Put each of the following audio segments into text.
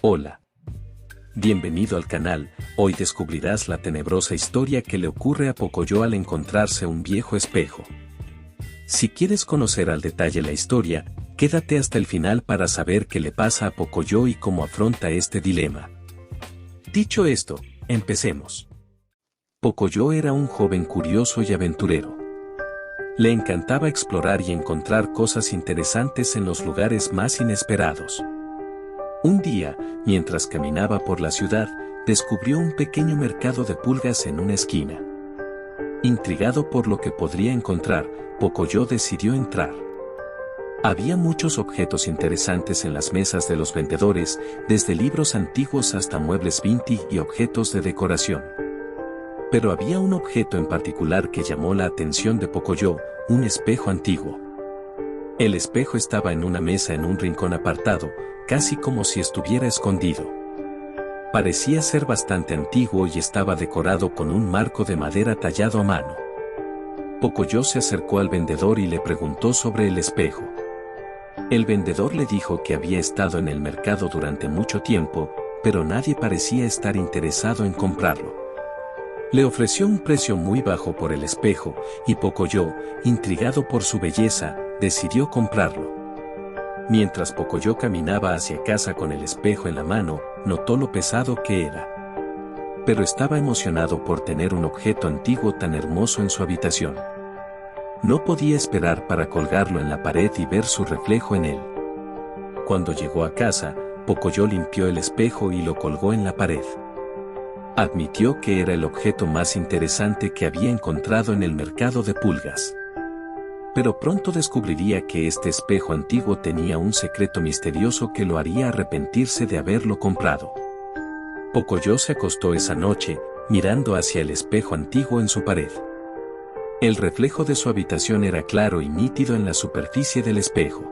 Hola. Bienvenido al canal. Hoy descubrirás la tenebrosa historia que le ocurre a Pocoyo al encontrarse un viejo espejo. Si quieres conocer al detalle la historia, quédate hasta el final para saber qué le pasa a Pocoyo y cómo afronta este dilema. Dicho esto, empecemos. Pocoyo era un joven curioso y aventurero. Le encantaba explorar y encontrar cosas interesantes en los lugares más inesperados. Un día, mientras caminaba por la ciudad, descubrió un pequeño mercado de pulgas en una esquina. Intrigado por lo que podría encontrar, Pocoyo decidió entrar. Había muchos objetos interesantes en las mesas de los vendedores, desde libros antiguos hasta muebles vintage y objetos de decoración. Pero había un objeto en particular que llamó la atención de Pocoyo, un espejo antiguo. El espejo estaba en una mesa en un rincón apartado, casi como si estuviera escondido. Parecía ser bastante antiguo y estaba decorado con un marco de madera tallado a mano. Pocoyo se acercó al vendedor y le preguntó sobre el espejo. El vendedor le dijo que había estado en el mercado durante mucho tiempo, pero nadie parecía estar interesado en comprarlo. Le ofreció un precio muy bajo por el espejo, y Pocoyo, intrigado por su belleza, decidió comprarlo. Mientras Pocoyo caminaba hacia casa con el espejo en la mano, notó lo pesado que era. Pero estaba emocionado por tener un objeto antiguo tan hermoso en su habitación. No podía esperar para colgarlo en la pared y ver su reflejo en él. Cuando llegó a casa, Pocoyo limpió el espejo y lo colgó en la pared. Admitió que era el objeto más interesante que había encontrado en el mercado de pulgas. Pero pronto descubriría que este espejo antiguo tenía un secreto misterioso que lo haría arrepentirse de haberlo comprado. Pocoyo se acostó esa noche, mirando hacia el espejo antiguo en su pared. El reflejo de su habitación era claro y nítido en la superficie del espejo.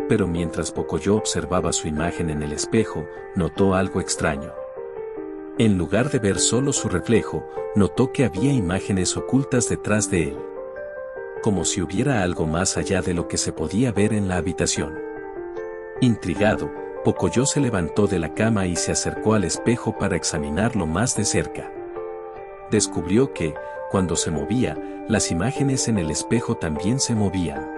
Pero mientras Pocoyo observaba su imagen en el espejo, notó algo extraño. En lugar de ver solo su reflejo, notó que había imágenes ocultas detrás de él. Como si hubiera algo más allá de lo que se podía ver en la habitación. Intrigado, Pocoyo se levantó de la cama y se acercó al espejo para examinarlo más de cerca. Descubrió que, cuando se movía, las imágenes en el espejo también se movían.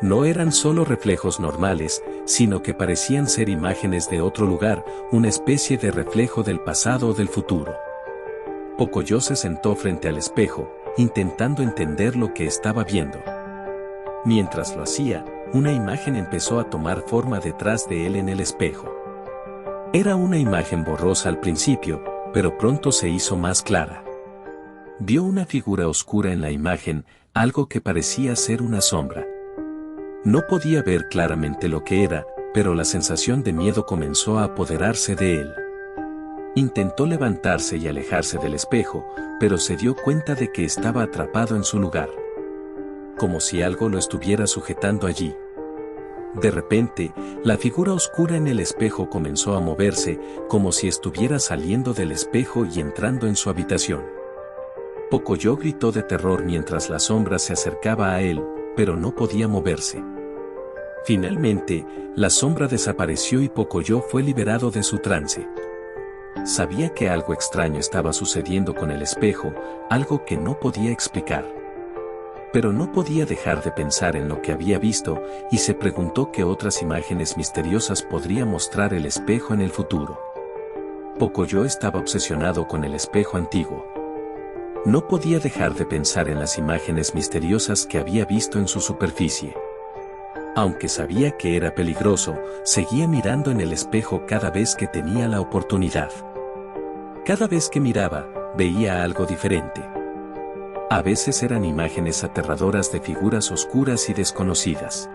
No eran solo reflejos normales, sino que parecían ser imágenes de otro lugar, una especie de reflejo del pasado o del futuro. Pocoyo se sentó frente al espejo, intentando entender lo que estaba viendo. Mientras lo hacía, una imagen empezó a tomar forma detrás de él en el espejo. Era una imagen borrosa al principio, pero pronto se hizo más clara. Vio una figura oscura en la imagen, algo que parecía ser una sombra. No podía ver claramente lo que era, pero la sensación de miedo comenzó a apoderarse de él. Intentó levantarse y alejarse del espejo, pero se dio cuenta de que estaba atrapado en su lugar. Como si algo lo estuviera sujetando allí. De repente, la figura oscura en el espejo comenzó a moverse, como si estuviera saliendo del espejo y entrando en su habitación. Pocoyo gritó de terror mientras la sombra se acercaba a él, pero no podía moverse. Finalmente, la sombra desapareció y Pocoyo fue liberado de su trance. Sabía que algo extraño estaba sucediendo con el espejo, algo que no podía explicar. Pero no podía dejar de pensar en lo que había visto, y se preguntó qué otras imágenes misteriosas podría mostrar el espejo en el futuro. Pocoyo estaba obsesionado con el espejo antiguo. No podía dejar de pensar en las imágenes misteriosas que había visto en su superficie. Aunque sabía que era peligroso, seguía mirando en el espejo cada vez que tenía la oportunidad. Cada vez que miraba, veía algo diferente. A veces eran imágenes aterradoras de figuras oscuras y desconocidas.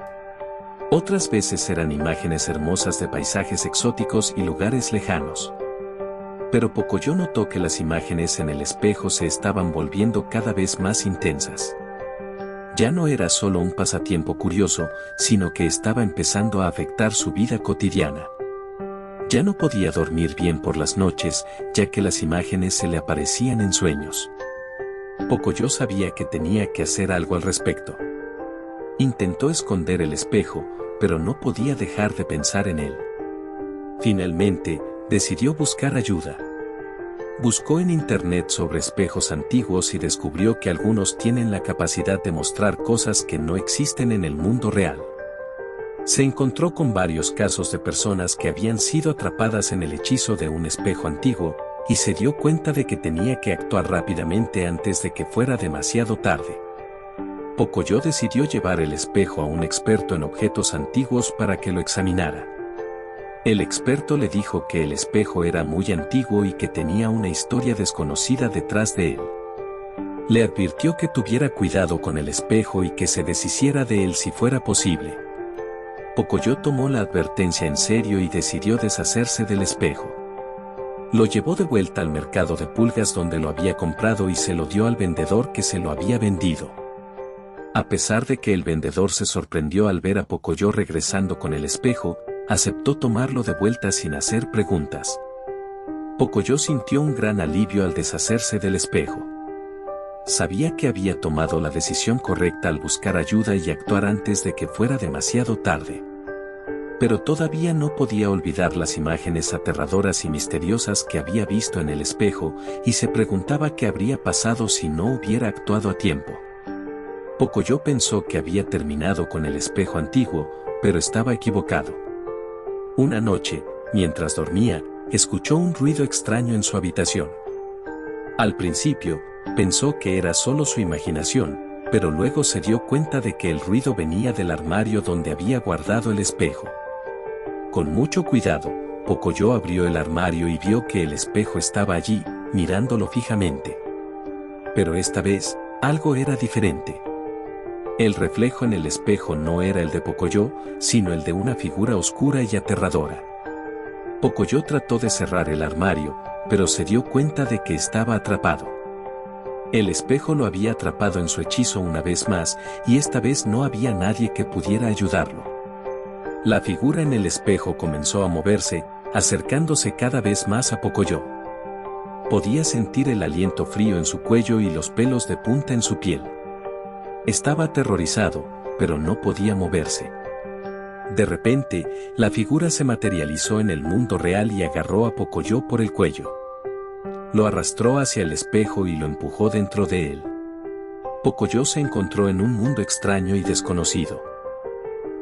Otras veces eran imágenes hermosas de paisajes exóticos y lugares lejanos. Pero Pocoyo notó que las imágenes en el espejo se estaban volviendo cada vez más intensas. Ya no era solo un pasatiempo curioso, sino que estaba empezando a afectar su vida cotidiana. Ya no podía dormir bien por las noches, ya que las imágenes se le aparecían en sueños. Pocoyo sabía que tenía que hacer algo al respecto. Intentó esconder el espejo, pero no podía dejar de pensar en él. Finalmente, decidió buscar ayuda. Buscó en internet sobre espejos antiguos y descubrió que algunos tienen la capacidad de mostrar cosas que no existen en el mundo real. Se encontró con varios casos de personas que habían sido atrapadas en el hechizo de un espejo antiguo, y se dio cuenta de que tenía que actuar rápidamente antes de que fuera demasiado tarde. Pocoyo decidió llevar el espejo a un experto en objetos antiguos para que lo examinara. El experto le dijo que el espejo era muy antiguo y que tenía una historia desconocida detrás de él. Le advirtió que tuviera cuidado con el espejo y que se deshiciera de él si fuera posible. Pocoyo tomó la advertencia en serio y decidió deshacerse del espejo. Lo llevó de vuelta al mercado de pulgas donde lo había comprado y se lo dio al vendedor que se lo había vendido. A pesar de que el vendedor se sorprendió al ver a Pocoyo regresando con el espejo, aceptó tomarlo de vuelta sin hacer preguntas. Pocoyo sintió un gran alivio al deshacerse del espejo. Sabía que había tomado la decisión correcta al buscar ayuda y actuar antes de que fuera demasiado tarde. Pero todavía no podía olvidar las imágenes aterradoras y misteriosas que había visto en el espejo, y se preguntaba qué habría pasado si no hubiera actuado a tiempo. Pocoyo pensó que había terminado con el espejo antiguo, pero estaba equivocado. Una noche, mientras dormía, escuchó un ruido extraño en su habitación. Al principio, pensó que era solo su imaginación, pero luego se dio cuenta de que el ruido venía del armario donde había guardado el espejo. Con mucho cuidado, Pocoyo abrió el armario y vio que el espejo estaba allí, mirándolo fijamente. Pero esta vez, algo era diferente. El reflejo en el espejo no era el de Pocoyo, sino el de una figura oscura y aterradora. Pocoyo trató de cerrar el armario, pero se dio cuenta de que estaba atrapado. El espejo lo había atrapado en su hechizo una vez más, y esta vez no había nadie que pudiera ayudarlo. La figura en el espejo comenzó a moverse, acercándose cada vez más a Pocoyo. Podía sentir el aliento frío en su cuello y los pelos de punta en su piel. Estaba aterrorizado, pero no podía moverse. De repente, la figura se materializó en el mundo real y agarró a Pocoyo por el cuello. Lo arrastró hacia el espejo y lo empujó dentro de él. Pocoyo se encontró en un mundo extraño y desconocido.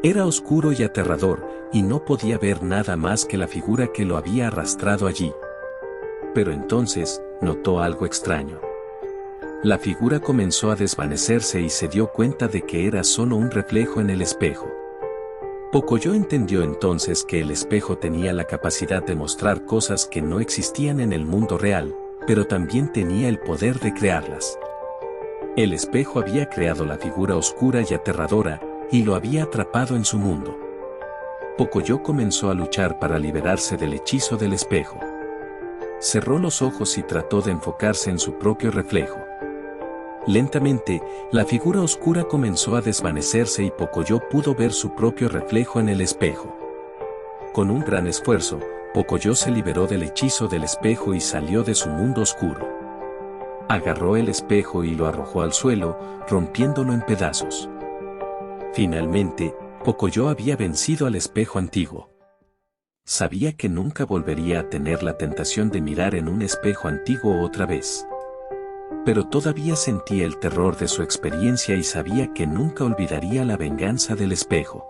Era oscuro y aterrador, y no podía ver nada más que la figura que lo había arrastrado allí. Pero entonces, notó algo extraño. La figura comenzó a desvanecerse y se dio cuenta de que era solo un reflejo en el espejo. Pocoyo entendió entonces que el espejo tenía la capacidad de mostrar cosas que no existían en el mundo real, pero también tenía el poder de crearlas. El espejo había creado la figura oscura y aterradora, y lo había atrapado en su mundo. Pocoyo comenzó a luchar para liberarse del hechizo del espejo. Cerró los ojos y trató de enfocarse en su propio reflejo. Lentamente, la figura oscura comenzó a desvanecerse y Pocoyo pudo ver su propio reflejo en el espejo. Con un gran esfuerzo, Pocoyo se liberó del hechizo del espejo y salió de su mundo oscuro. Agarró el espejo y lo arrojó al suelo, rompiéndolo en pedazos. Finalmente, Pocoyo había vencido al espejo antiguo. Sabía que nunca volvería a tener la tentación de mirar en un espejo antiguo otra vez. Pero todavía sentía el terror de su experiencia y sabía que nunca olvidaría la venganza del espejo.